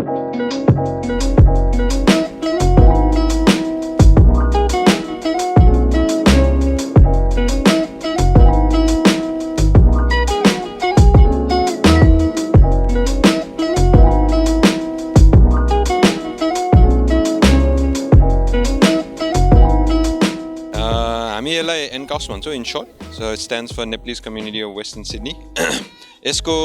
हामी यसलाई MCINTOsh भन्छौँ in short. So it stands for Nepalese Community of Western Sydney. यसको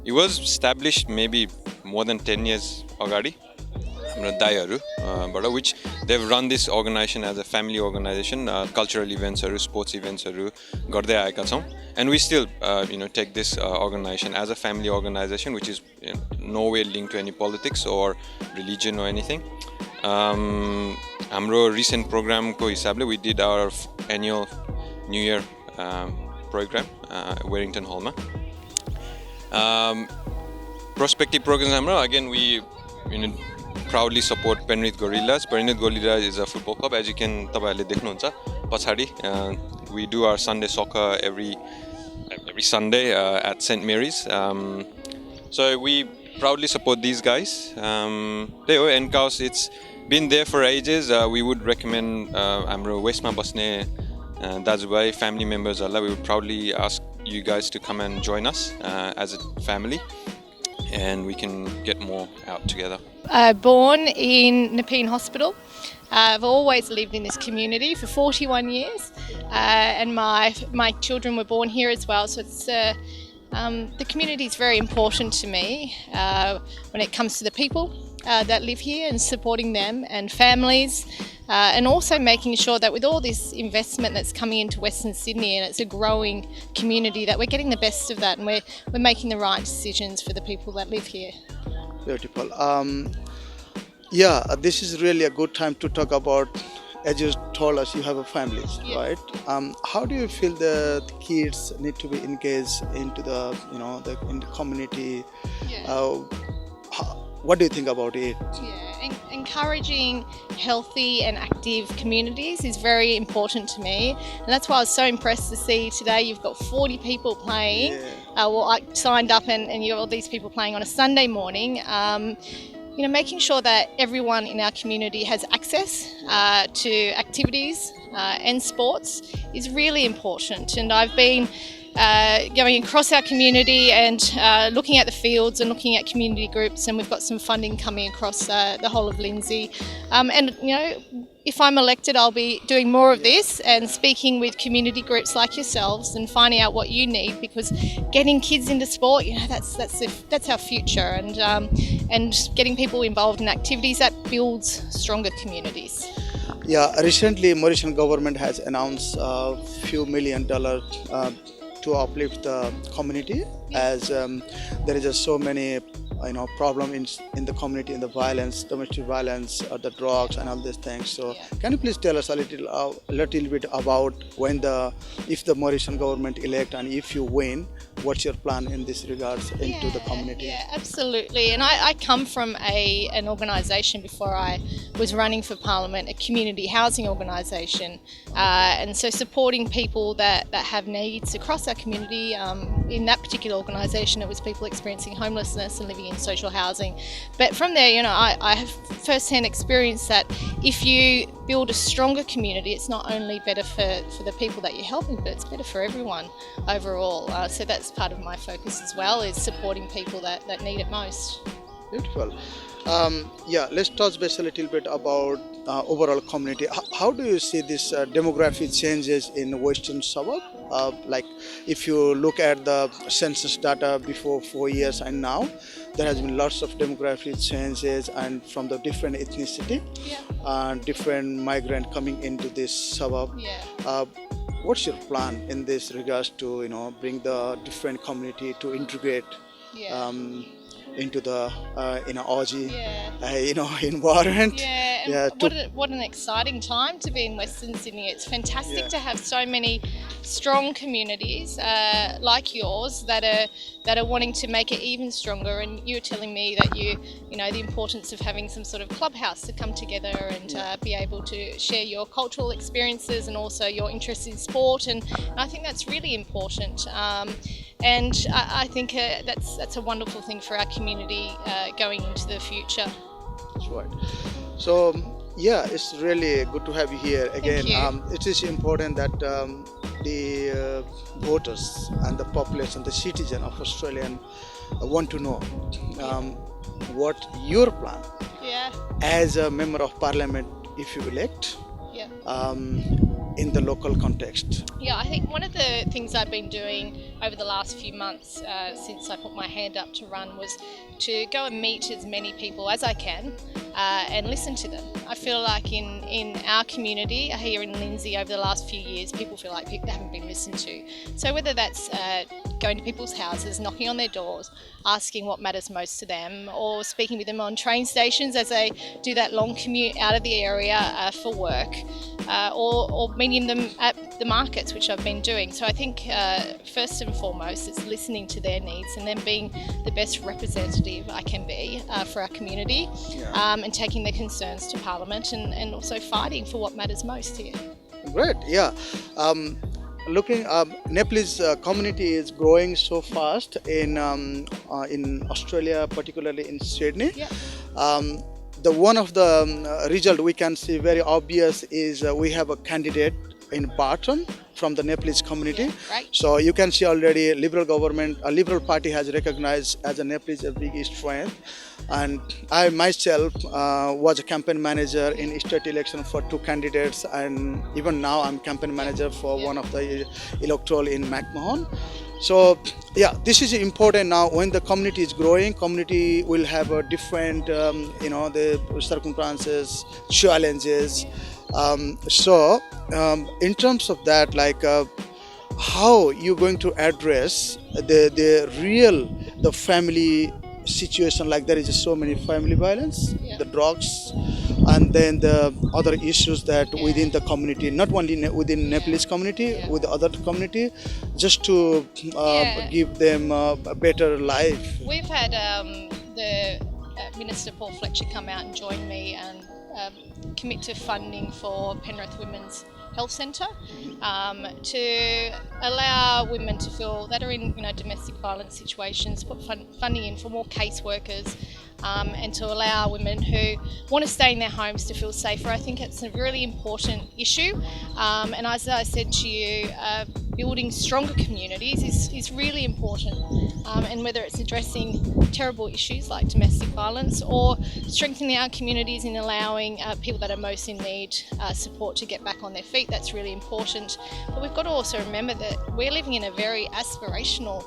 it was established maybe more than 10 years अगाडि हाम्रो दाइहरू which they've run this organization as a family organization, cultural events हरू, sports events हरू गर्दै आएका छौँ. And we still take this organization as a family organization, which is no way linked to any politics or religion or anything. हाम्रो recent program को हिसाबले we did our annual New Year program Warrington Hall मा. Prospective programs हाम्रो again we proudly support Penrith Gorillas. Penrith Gorillas is a football club, as you can तपाईहरुले देख्नुहुन्छ पछाडी. We do our Sunday soccer every Sunday at St. Mary's. So we proudly support these guys. They हो MCINTOsh, it's been there for ages. We would recommend हाम्रो वेस्टमा बस्ने दाजुभाइ family members we would proudly ask you guys to come and join us as a family, and we can get more out together. Born in Nepean Hospital. I've always lived in this community for 41 years, and my children were born here as well. So it's the community is very important to me when it comes to the people that live here and supporting them and families, and also making sure that with all this investment that's coming into Western Sydney, and it's a growing community, that we're getting the best of that and we're making the right decisions for the people that live here. Beautiful. This is really a good time to talk about, as you told us, you have a family, yes. Right? How do you feel the kids need to be engaged into the in the community? Yeah. What do you think about it? Yeah, encouraging healthy and active communities is very important to me, and that's why I was so impressed to see today you've got 40 people playing. Yeah. I signed up, and you have all these people playing on a Sunday morning. Making sure that everyone in our community has access to activities and sports is really important. And I've been going across our community and looking at the fields and looking at community groups, and we've got some funding coming across the whole of LINDSAY. If I'm elected, I'll be doing more of this and speaking with community groups like yourselves and finding out what you need, because getting kids into sport, that's our future, and getting people involved in activities that builds stronger communities. Yeah, recently Mauritian government has announced a few $1 million to uplift the community, as there is just so many problem in the community, in the violence, domestic violence, the drugs and all these things. So can you please tell us a little bit about if the Mauritian government elect, and if you win, what's your plan in this regards into the community? Yeah, absolutely. And I come from an organisation before I was running for Parliament, a community housing organisation, and so supporting people that have needs across our community. In that particular organisation, it was people experiencing homelessness and living in social housing. But from there, I have first-hand experience that if you build a stronger community, it's not only better for the people that you're helping, but it's better for everyone overall. So that's part of my focus as well, is supporting people that need it most. Beautiful. Let's touch base a little bit about overall community. How do you see this demographic changes in western suburb? Like if you look at the census data before 4 years and now, there has been lots of demographic changes, and from the different ethnicity, different migrant coming into this suburb. What's your plan in this regards to bring the different community to integrate into the Aussie environment? What an exciting time to be in Western Sydney. It's fantastic to have so many strong communities like yours that are wanting to make it even stronger. And you were telling me that the importance of having some sort of clubhouse to come together and be able to share your cultural experiences and also your interest in sport, and I think that's really important. and I think that's a wonderful thing for our community going into the future. That's right. So yeah, it's really good to have you here again. you. It is important that the voters and the population, the citizen of Australian, want to know what your plan Yeah, as a member of parliament if you elect yeah. in the local context. Yeah, I think one of the things I've been doing over the last few months since I put my hand up to run was to go and meet as many people as I can and listen to them. I feel like in our community here in Lindsay over the last few years, people feel like they haven't been listened to. So whether that's going to people's houses, knocking on their doors, asking what matters most to them, or speaking with them on train stations as they do that long commute out of the area for work, or meeting them at the markets, which I've been doing. So I think first and foremost, it's listening to their needs and then being the best representative I can be for our community, and taking their concerns to Parliament and also fighting for what matters most here. Great, yeah. Looking, Nepalese community is growing so fast in Australia, particularly in Sydney. Yeah. The one of the result we can see very obvious is we have a candidate in Barton from the Nepalese community. Right. So you can see already Liberal government, a Liberal party has recognized as a Nepalese a big strength. And I myself was a campaign manager in state election for 2 candidates, and even now I'm campaign manager for one of the electoral in McMahon. So yeah, this is important now. When the community is growing, community will have a different, the circumstances, challenges. In terms of that, like how you going to address the family situation, like there is so many family violence, the drugs, and then the other issues that within the community, not only within Nepalese community, with the other community, just to give them a better life. We've had the Minister Paul Fletcher come out and join me and commit to funding for Penrith Women's Health Centre to allow women to feel that are in domestic violence situations, put funding in for more caseworkers, and to allow women who want to stay in their homes to feel safer. I think it's a really important issue, and as I said to you, building stronger communities is really important, and whether it's addressing terrible issues like domestic violence or strengthening our communities in allowing people that are most in need support to get back on their feet, that's really important. But we've got to also remember that we're living in a very aspirational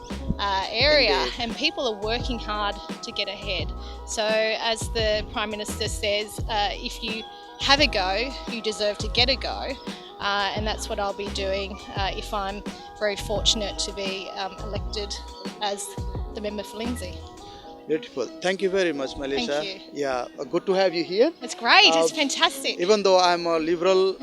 area, and people are working hard to get ahead. So as the Prime Minister says, if you have a go, you deserve to get a go. And that's what I'll be doing if I'm very fortunate to be elected as the member for Lindsay. Beautiful. Thank you very much, Melissa. Thank you. Yeah, good to have you here. It's great. It's fantastic. Even though I'm a Liberal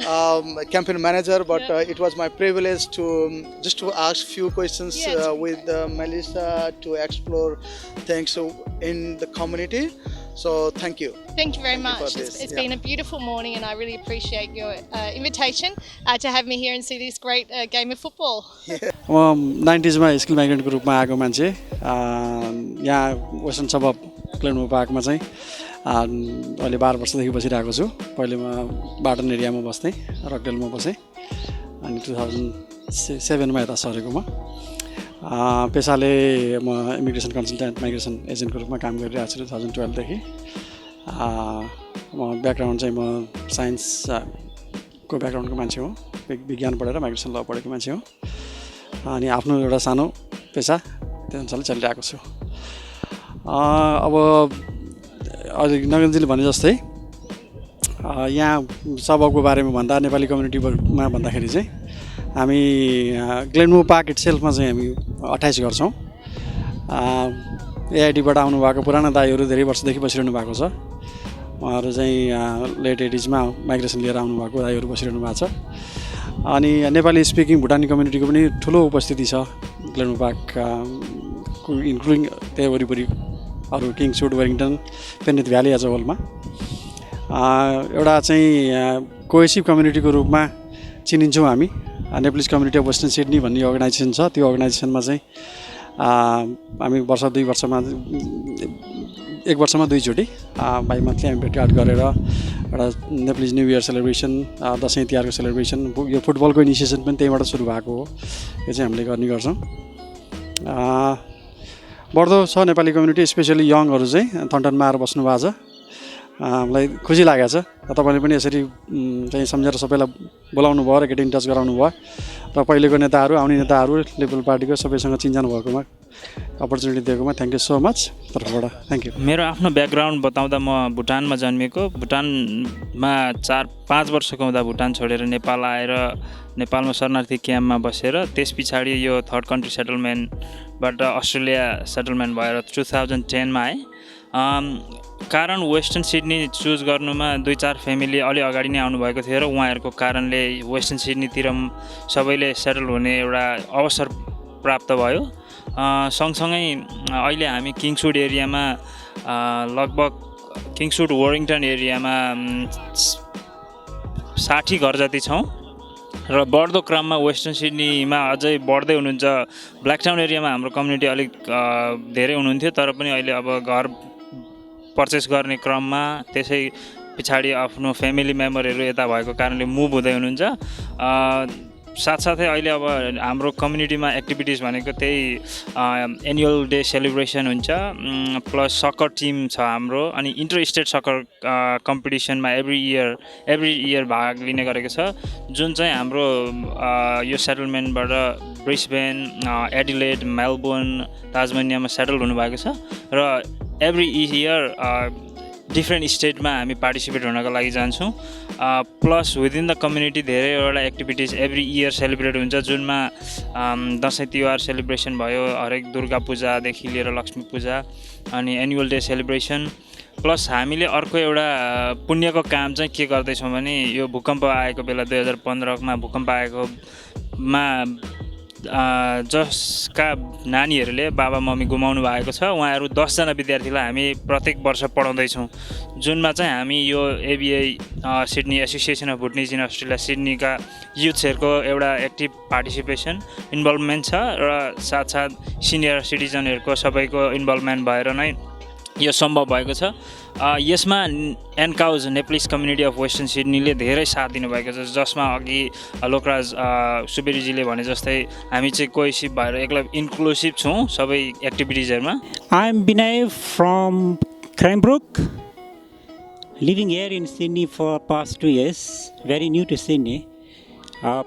campaign manager, but it was my privilege to just to ask few questions with Melissa to explore things in the community. So thank you. Thank you very much. It's been a beautiful morning, and I really appreciate your invitation to have me here and see this great game of football. म 90s मा school माइग्रेन्टको रूपमा आएको मान्छे यहाँ western सबब क्लेनमा पार्कमा चाहिँ अहिले 12 वर्षदेखि बसिरहेको छु। पहिले म बाटन एरियामा बस्थेँ, रकडेलमा बसेँ, अनि 2007 मा यता सरेको म। पेसाले म इमिग्रेसन कन्सल्टेन्ट माइग्रेसन एजेन्टको रूपमा काम गरिरहेको छु 2012 देखि। म ब्याकग्राउन्ड चाहिँ म साइन्सको ब्याकग्राउन्डको मान्छे हो, विज्ञान पढेर माइग्रेसन ल पढेको मान्छे हो, अनि आफ्नो एउटा सानो पेसा त्यो अनुसारले चलिरहेको छु। अब अहिले नगेन्जीले भने जस्तै यहाँ सबको बारेमा भन्दा नेपाली कम्युनिटीमा भन्दाखेरि चाहिँ हामी ग्लेनमो पार्क इटसेल्फमा चाहिँ हामी 28 घर छौँ। एआइटीबाट आउनुभएको पुरानो दाइहरू धेरै वर्षदेखि बसिरहनु भएको छ। उहाँहरू चाहिँ लेट 80s मा माइग्रेसन लिएर आउनुभएको दाइहरू बसिरहनु भएको छ। अनि नेपाली स्पिकिङ भुटानी कम्युनिटीको पनि ठुलो उपस्थिति छ ग्लेनमो पार्क, इन्क्लुडिङ त्यही वरिपरि अरू किङ्सवुड, वेलिङटन, पेन्रिथ भ्याली एज अ होलमा। एउटा चाहिँ कोहेसिभ कम्युनिटीको रूपमा चिनिन्छौँ हामी। Nepalese community of western Sydney भन्ने अर्गनाइजेसन छ। त्यो अर्गनाइजेसनमा चाहिँ हामी वर्ष 2 वर्षमा 1 वर्षमा 2 चोटि बाई मन्थली हामी भेटघाट गरेर एउटा Nepalese new year celebration Dashain तिहारको सेलिब्रेसन यो फुटबलको इनिसिएसन पनि त्यहीँबाट सुरु भएको हो यो चाहिँ हामीले गर्ने गर्छौँ बढ्दो छ नेपाली कम्युनिटी स्पेसली यङहरू चाहिँ थन्टनमा आएर बस्नु भएको छ हामीलाई खुसी लागेको छ तपाईँले पनि यसरी चाहिँ सम्झेर सबैलाई बोलाउनु भयो र गेट इन टच गराउनु भयो र पहिलेको नेताहरू आउने नेताहरू लिबरल पार्टीको सबैसँग चिन्जान भएकोमा अपर्च्युनिटी दिएकोमा थ्याङ्क यू सो मच तर्फबाट थ्याङ्क यू मेरो आफ्नो ब्याकग्राउन्ड बताउँदा म भुटानमा जन्मेको भुटानमा 4-5 वर्षको हुँदा भुटान छोडेर नेपाल आएर नेपालमा शरणार्थी क्याम्पमा बसेर त्यस पछाडि यो थर्ड कन्ट्री सेटलमेन्टबाट अस्ट्रेलिया सेटलमेन्ट भएर 2010 मा आएँ कारण वेस्टर्न सिडनी चुज गर्नुमा 2-4 फ्यामिली अलि अगाडि नै आउनुभएको थियो र उहाँहरूको कारणले वेस्टर्न सिडनीतिर सबैले सेटल हुने एउटा अवसर प्राप्त भयो सँगसँगै अहिले हामी किङ्सवुड एरियामा लगभग किङ्सवुड वरिङटन एरियामा 60 घर जति छौँ र बढ्दो क्रममा वेस्टर्न सिडनीमा अझै बढ्दै हुनुहुन्छ ब्ल्याकटाउन एरियामा हाम्रो कम्युनिटी अलिक धेरै हुनुहुन्थ्यो तर पनि अहिले अब घर पर्चेस गर्ने क्रममा त्यसै पछाडि आफ्नो फ्यामिली मेम्बरहरू यता भएको कारणले मुभ हुँदै हुनुहुन्छ साथसाथै अहिले अब हाम्रो कम्युनिटीमा एक्टिभिटिज भनेको त्यही एनुअल डे सेलिब्रेसन हुन्छ प्लस सकर टिम छ हाम्रो अनि इन्टर स्टेट सकर कम्पिटिसनमा एभ्री इयर भाग लिने गरेको छ जुन चाहिँ हाम्रो यो सेटलमेन्टबाट ब्रिस्बेन एडिलेड मेलबोर्न ताजमानियामा सेटल हुनुभएको छ र एभ्री इयर डिफ्रेन्ट स्टेटमा हामी पार्टिसिपेट हुनको लागि जान्छौँ प्लस विदिन द कम्युनिटी धेरैवटा एक्टिभिटिज एभ्री इयर सेलिब्रेट हुन्छ जुनमा दसैँ तिहार सेलिब्रेसन भयो हरेक दुर्गा पूजादेखि लिएर लक्ष्मी पूजा अनि एनुअल डे सेलिब्रेसन प्लस हामीले अर्को एउटा पुण्यको काम चाहिँ के गर्दैछौँ भने यो भूकम्प आएको बेला 2015मा भूकम्प आएकोमा जसका नानीहरूले बाबा मम्मी गुमाउनु भएको छ उहाँहरू 10 जना विद्यार्थीलाई हामी प्रत्येक वर्ष पढाउँदैछौँ जुनमा चाहिँ हामी यो ABI Sydney association of Bhutanese in Australia सिडनीका युथ्सहरूको एउटा एक्टिभ पार्टिसिपेसन इन्भल्भमेन्ट छ र साथसाथ सिनियर सिटिजनहरूको सबैको इन्भल्भमेन्ट भएर नै यो सम्भव भएको छ यसमा एनकाउज नेप्लिस कम्युनिटी अफ वेस्टर्न सिडनीले धेरै साथ दिनुभएको छ जसमा अघि लोकराज सुबेरीजीले भने जस्तै हामी चाहिँ कोहेसिभ भएर एकदम इन्क्लुसिभ छौँ सबै एक्टिभिटिजहरुमा I am Vinay from Crimebrook living here in Sydney for past 2 years, very new to Sydney. I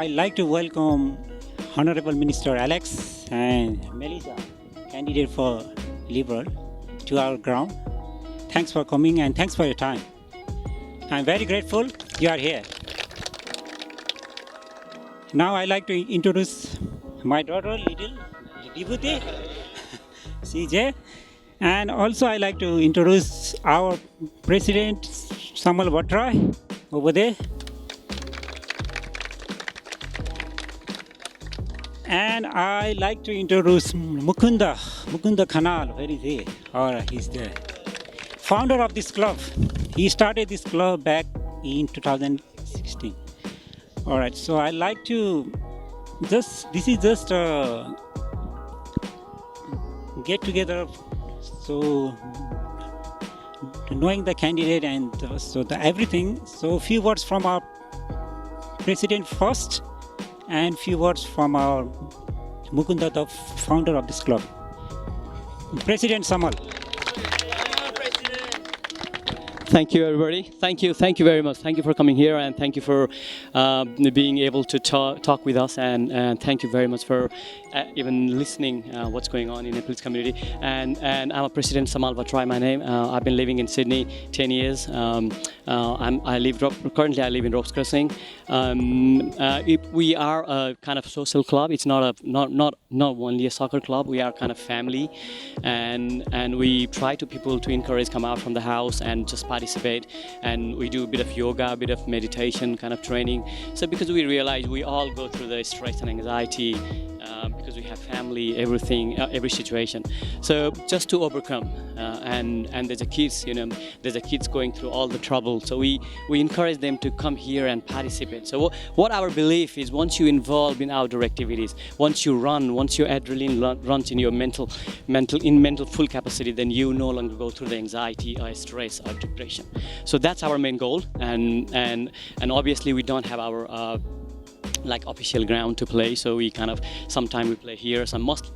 like to welcome Honorable Minister Alex and Melissa, candidate for Liberal, to our ground. Thanks for coming and thanks for your time. I'm very grateful you are here. Now I like to introduce my daughter, little Vibhuti, CJ. And also I like to introduce our President Samal Bhattrai over there. And I like to introduce Mukunda Khanal, where is he? Alright, he's there. Founder of this club. He started this club back in 2016. Alright, so I like to this is just a get together. So knowing the candidate and everything, so few words from our president first and few words from our Mukunda, the founder of this club. President Samal. Thank you, everybody. Thank you very much. Thank you for coming here, and thank you for being able to talk with us, and thank you very much for even listening what's going on in Nepalese community. And I'm a President Samal Bhattrai, my name. I've been living in Sydney 10 years. Currently I live in Ropes Crossing. We are a kind of social club. It's not only a soccer club. We are kind of family, and we try to people to encourage come out from the house and just participate, and we do a bit of yoga, a bit of meditation kind of training. So because we realize we all go through the stress and anxiety because we have family, everything, every situation. So just to overcome, and there's a kids, there's a kids going through all the trouble. So we encourage them to come here and participate. So what our belief is, once you involve in outdoor activities, once you run, once your adrenaline runs in your mental full capacity, then you no longer go through the anxiety or stress or depression. So that's our main goal, and obviously we don't have our like official ground to play, so we kind of sometimes we play here,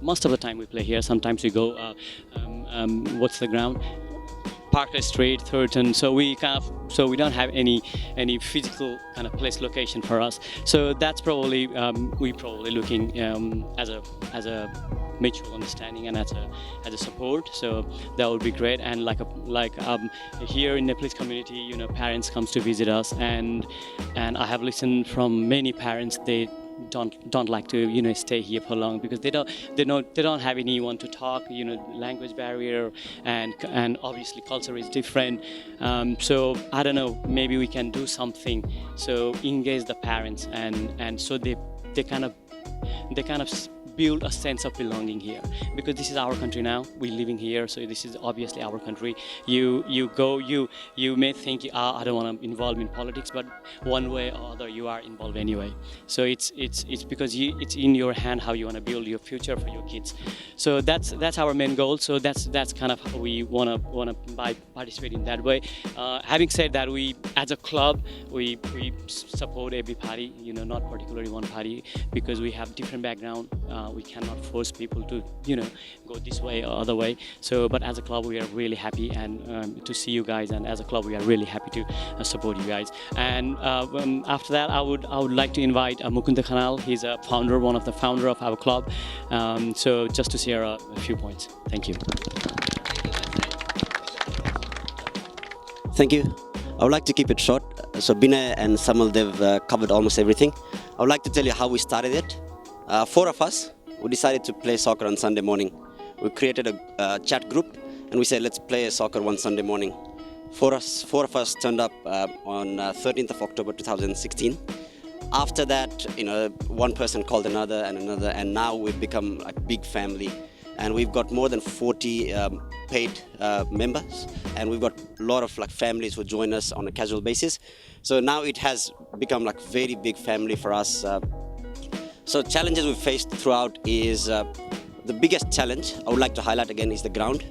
most of the time we play here, sometimes we go what's the ground, Parker Street, Thurton. So we don't have any physical kind of place location for us. So that's probably we probably looking as a mutual understanding and as a support. So that would be great. And like here in Nepalese community, parents comes to visit us, and I have listened from many parents, they don't like to stay here for long because they don't have anyone to talk, language barrier, and obviously culture is different. So I don't know, maybe we can do something so engage the parents, and so they kind of build a sense of belonging here, because this is our country now. We're living here, so this is obviously our country. You may think, I don't want to involve in politics, but one way or other you are involved anyway. So it's because it's in your hand how you want to build your future for your kids. So that's our main goal. So that's kind of how we want to participate in that way. Having said that, we as a club we support every party, not particularly one party, because we have different background. We cannot force people to go this way or other way. So but as a club we are really happy and to see you guys, and as a club we are really happy to support you guys. And after that I would like to invite Mukunda Khanal. He's one of the founder of our club, so just to share a few points. Thank you. Thank you. I would like to keep it short. So Binay and Samal, they've covered almost everything. I would like to tell you how we started it. 4 of us, we decided to play soccer on Sunday morning. We created a chat group and we said, let's play soccer one Sunday morning. 4 of us turned up on 13th of October 2016. After that, one person called another, and now we've become like a big family. And we've got more than 40 paid members, and we've got a lot of families who join us on a casual basis. So now it has become like very big family for us. So challenges we've faced throughout is the biggest challenge I would like to highlight again is the ground.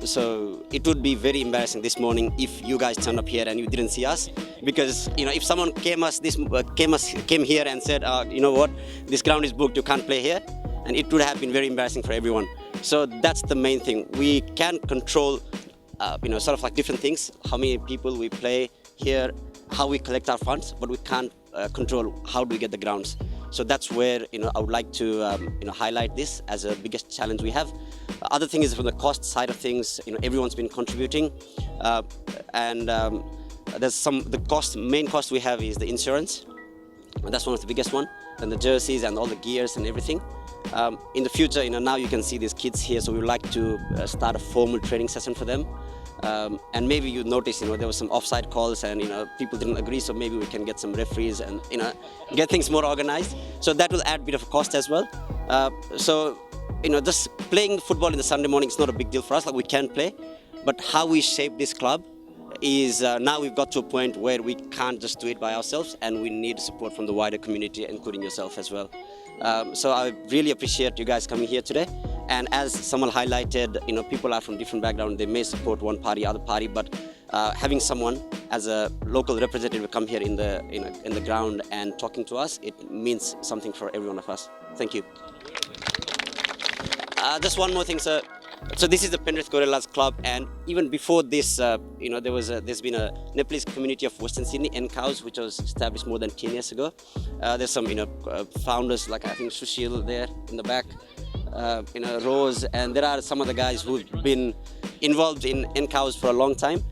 So it would be very embarrassing this morning if you guys turned up here and you didn't see us, because if someone came here and said, you know what, this ground is booked, you can't play here, and it would have been very embarrassing for everyone. So that's the main thing. We can control, sort of like different things, how many people we play here, how we collect our funds, but we can't control how do we get the grounds. So that's where I would like to highlight this as the biggest challenge we have. Other thing is from the cost side of things. Everyone's been contributing, and there's the main cost we have is the insurance. That's one of the biggest one, and the jerseys and all the gears and everything. In the future, now you can see these kids here, so we would like to start a formal training session for them. And maybe you notice, there was some offside calls and, people didn't agree, so maybe we can get some referees and, get things more organized. So that will add a bit of a cost as well. So, just playing football in the Sunday morning is not a big deal for us, we can play. But how we shape this club is now we've got to a point where we can't just do it by ourselves, and we need support from the wider community, including yourself as well. So I really appreciate you guys coming here today. And as Samal highlighted, people are from different backgrounds. They may support one party, other party, but having someone as a local representative come here in the ground and talking to us, it means something for every one of us. Thank you. Just one more thing, sir. So this is the Penrith Gorillas Club, and even before this, there's been a Nepalese community of Western Sydney, NCOWS, which was established more than 10 years ago. There's some, founders like I think Sushil there in the back, Rose, and there are some other guys who've been involved in NCOWS for a long time.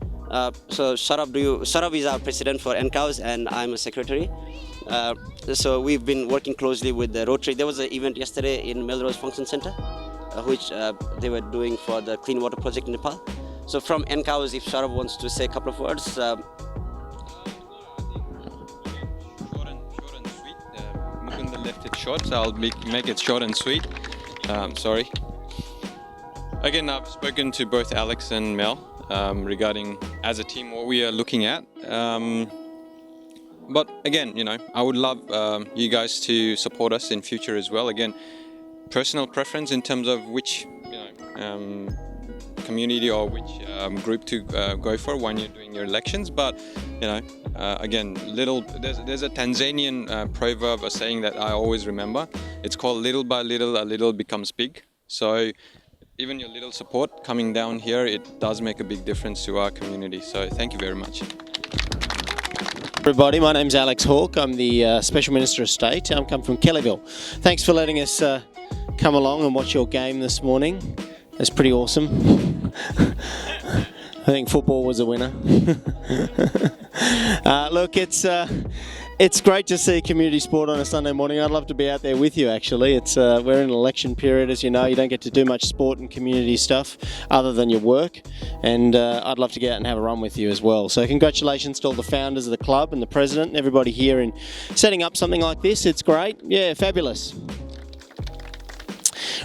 So Sharab is our president for NCOWS, and I'm a secretary. So we've been working closely with the Rotary. There was an event yesterday in Melrose Function Center, which they were doing for the Clean Water Project in Nepal. So from NCOWS, if Sharab wants to say a couple of words. Short and sweet. Mukunda left it short, so I'll make it short and sweet. Sorry. Again, I've spoken to both Alex and Mel regarding, as a team, what we are looking at. But again, I would love you guys to support us in future as well. Again, personal preference in terms of which community or which group to go for when you're doing your elections. But again, there's a Tanzanian proverb, a saying that I always remember. It's called little by little, a little becomes big. So even your little support coming down here, it does make a big difference to our community. So thank you very much. Everybody, my name's Alex Hawke. I'm the Special Minister of State. I'm come from Kellyville. Thanks for letting us come along and watch your game this morning. That's pretty awesome. I think football was a winner. Look, it's great to see community sport on a Sunday morning. I'd love to be out there with you, actually. We're in an election period, as you know. You don't get to do much sport and community stuff other than your work. And I'd love to get out and have a run with you as well. So congratulations to all the founders of the club and the president and everybody here in setting up something like this. It's great. Yeah, fabulous.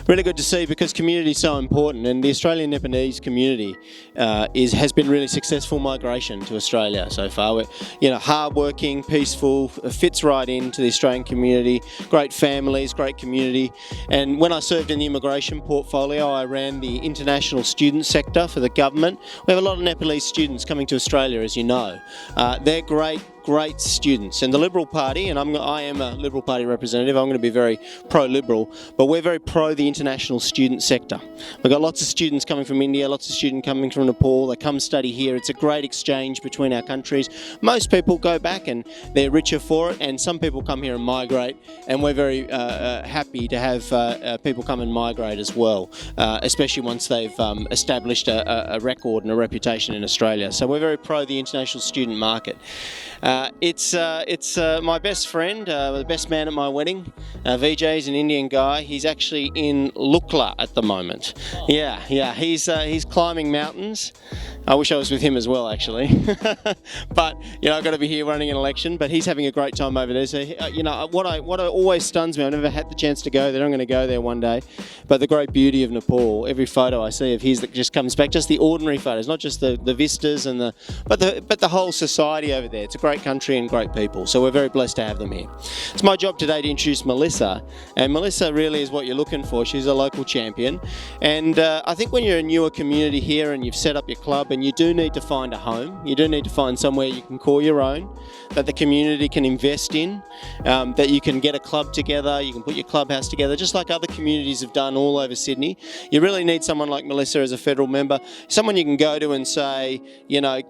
Really good to see, because community is so important, and the Australian Nepalese community has been really successful migration to Australia so far. We're, hardworking, peaceful, fits right into the Australian community. Great families, great community. And when I served in the immigration portfolio, I ran the international student sector for the government. We have a lot of Nepalese students coming to Australia, as you know. They're great students, and the Liberal Party, and I am a Liberal Party representative. I'm going to be very pro-Liberal, but we're very pro the international student sector. We've got lots of students coming from India, lots of students coming from Nepal. They come study here. It's a great exchange between our countries. Most people go back and they're richer for it, and some people come here and migrate, and we're very happy to have people come and migrate as well, especially once they've established a record and a reputation in Australia. So we're very pro the international student market. It's my best friend, the best man at my wedding. Vijay is an Indian guy. He's actually in Lukla at the moment. Yeah. He's climbing mountains. I wish I was with him as well, actually. But I've got to be here running an election. But he's having a great time over there. So what always stuns me. I've never had the chance to go there. I'm going to go there one day. But the great beauty of Nepal. Every photo I see of his that just comes back. Just the ordinary photos, not just the vistas and but the whole society over there. It's a great country and great people, so we're very blessed to have them here. It's my job today to introduce Melissa, and Melissa really is what you're looking for. She's a local champion, and I think when you're a newer community here and you've set up your club, and you do need to find a home, you do need to find somewhere you can call your own, that the community can invest in, that you can get a club together, you can put your clubhouse together, just like other communities have done all over Sydney. You really need someone like Melissa as a federal member, someone you can go to and say,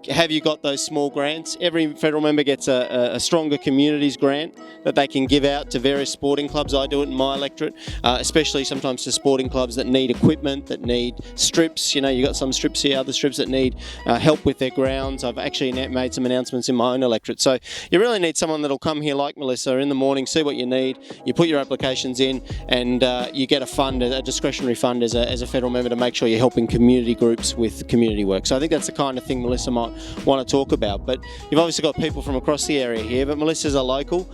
have you got those small grants? Every federal member gets a stronger communities grant that they can give out to various sporting clubs. I do it in my electorate, especially sometimes to sporting clubs that need equipment, that need strips. You've got some strips here, other strips that need help with their grounds. I've actually made some announcements in my own electorate. So you really need someone that'll come here like Melissa in the morning, see what you need, you put your applications in, and you get a fund, a discretionary fund as a federal member to make sure you're helping community groups with community work. So I think that's the kind of thing Melissa might want to talk about. But you've obviously got people from across the area here, but Melissa's a local.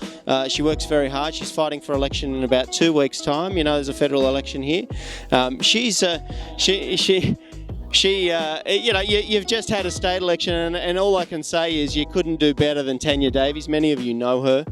She works very hard. She's fighting for election in about 2 weeks' time. There's a federal election here. You've just had a state election, and all I can say is you couldn't do better than Tanya Davies. Many of you know her.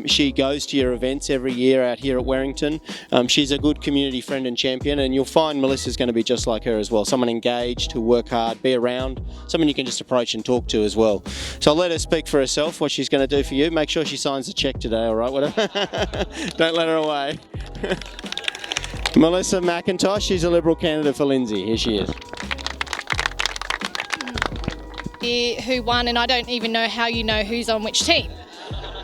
She goes to your events every year out here at Warrington. She's a good community friend and champion, and you'll find Melissa's going to be just like her as well. Someone engaged, who work hard, be around, someone you can just approach and talk to as well. So I'll let her speak for herself, what she's going to do for you. Make sure she signs the cheque today, all right? Whatever. Don't let her away. Melissa McIntosh, she's a Liberal candidate for Lindsay. Here she is. Who won, and I don't even know how you know who's on which team.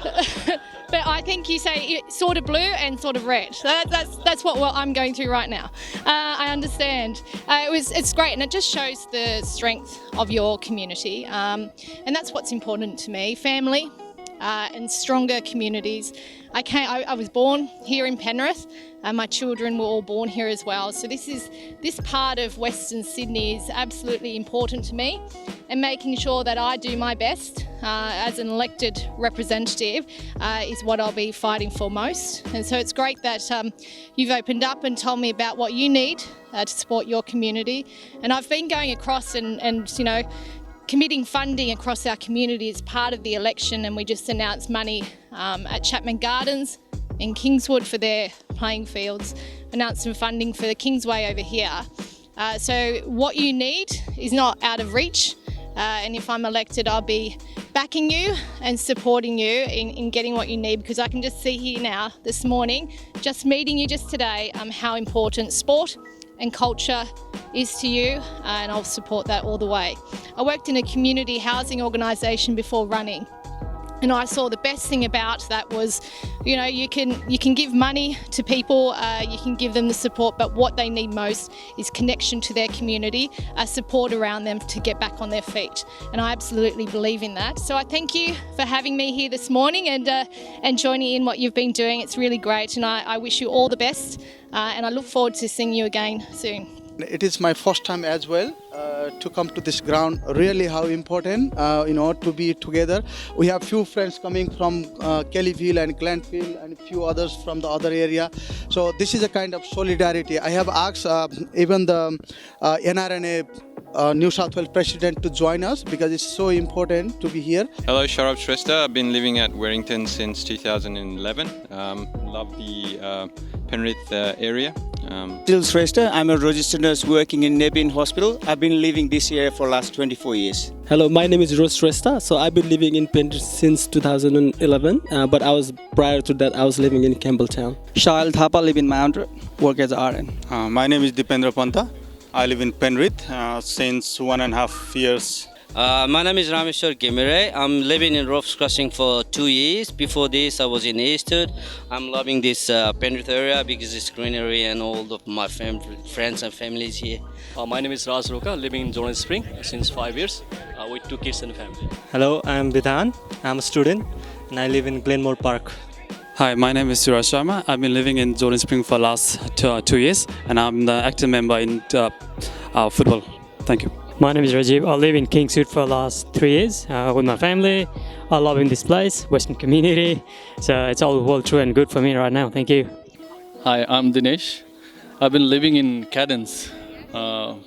But I think you say sort of blue and sort of red. That's what I'm going through right now. I understand. It's great, and it just shows the strength of your community, and that's what's important to me. Family and stronger communities. I was born here in Penrith. My children were all born here as well. So this part of Western Sydney is absolutely important to me, and making sure that I do my best as an elected representative is what I'll be fighting for most. And so it's great that you've opened up and told me about what you need to support your community. And I've been going across and committing funding across our community as part of the election, and we just announced money at Chapman Gardens in Kingswood for their playing fields, announced some funding for the Kingsway over here. So what you need is not out of reach, and if I'm elected, I'll be backing you and supporting you in getting what you need, because I can just see here now, this morning, just meeting you just today, how important sport and culture is to you, and I'll support that all the way. I worked in a community housing organisation before running, and I saw the best thing about that was, you can give money to people, you can give them the support, but what they need most is connection to their community, support around them to get back on their feet. And I absolutely believe in that. So I thank you for having me here this morning and joining in what you've been doing. It's really great, and I wish you all the best, and I look forward to seeing you again soon. It is my first time as well to come to this ground. Really, how important, to be together. We have few friends coming from Kellyville and Glenville and a few others from the other area. So this is a kind of solidarity. I have asked even the NRNA New South Wales president to join us because it's so important to be here. Hello, Sharab Shrestha. I've been living at Warrington since 2011. Love the Penrith area. Still Shrestha. I'm a registered nurse working in Nebin Hospital. I've been living this area for last 24 years. Hello, my name is Rose Shrestha. So I've been living in Penrith since 2011, but prior to that I was living in Campbelltown. Shail Thapa, live in Mount, work as RN. My name is Dipendra Panta. I live in Penrith since 1.5 years. My name is Rameshwar Gemire. I'm living in Ropes Crossing for 2 years. Before this, I was in Eastwood. I'm loving this Penrith area because it's greenery and all of my friends and families here. My name is Raj Roka, living in Jordan Spring since 5 years with 2 kids and a family. Hello, I'm Vidhan. I'm a student and I live in Glenmore Park. Hi, my name is Suraj Sharma. I've been living in Jordan Spring for the last 2 years, and I'm the active member in football. Thank you. My name is Rajiv. I live in Kingswood for the last 3 years with my family. I love in this place, Western community. So it's all true and good for me right now. Thank you. Hi, I'm Dinesh. I've been living in Cadence,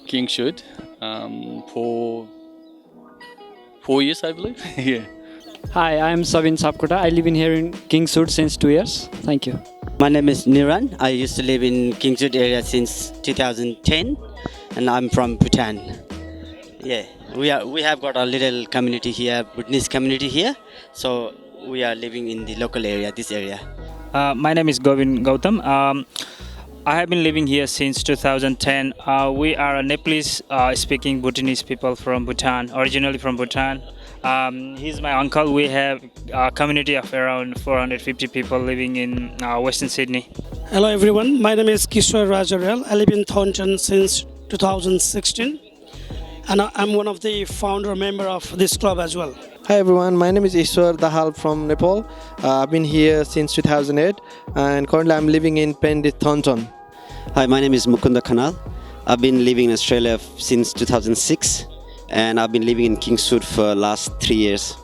Kingswood, for 4 years, I believe. Yeah. Hi, I'm Sabin Sapkota. I live in here in Kingswood since 2 years. Thank you. My name is Niran. I used to live in Kingswood area since 2010, and I'm from Bhutan. Yeah, we have got a little community here, Bhutanese community here. So we are living in the local area, this area. My name is Govin Gautam. I have been living here since 2010. We are a Nepalese speaking Bhutanese people from Bhutan, originally from Bhutan. He's my uncle. We have a community of around 450 people living in Western Sydney. Hello everyone, my name is Kishore Rajarel. I live in Thornton since 2016 and I'm one of the founder member of this club as well. Hi everyone, my name is Ishwar Dahal from Nepal. I've been here since 2008 and currently I'm living in Penrith, Thornton. Hi, my name is Mukunda Khanal. I've been living in Australia since 2006 and I've been living in Kingswood for the last 3 years.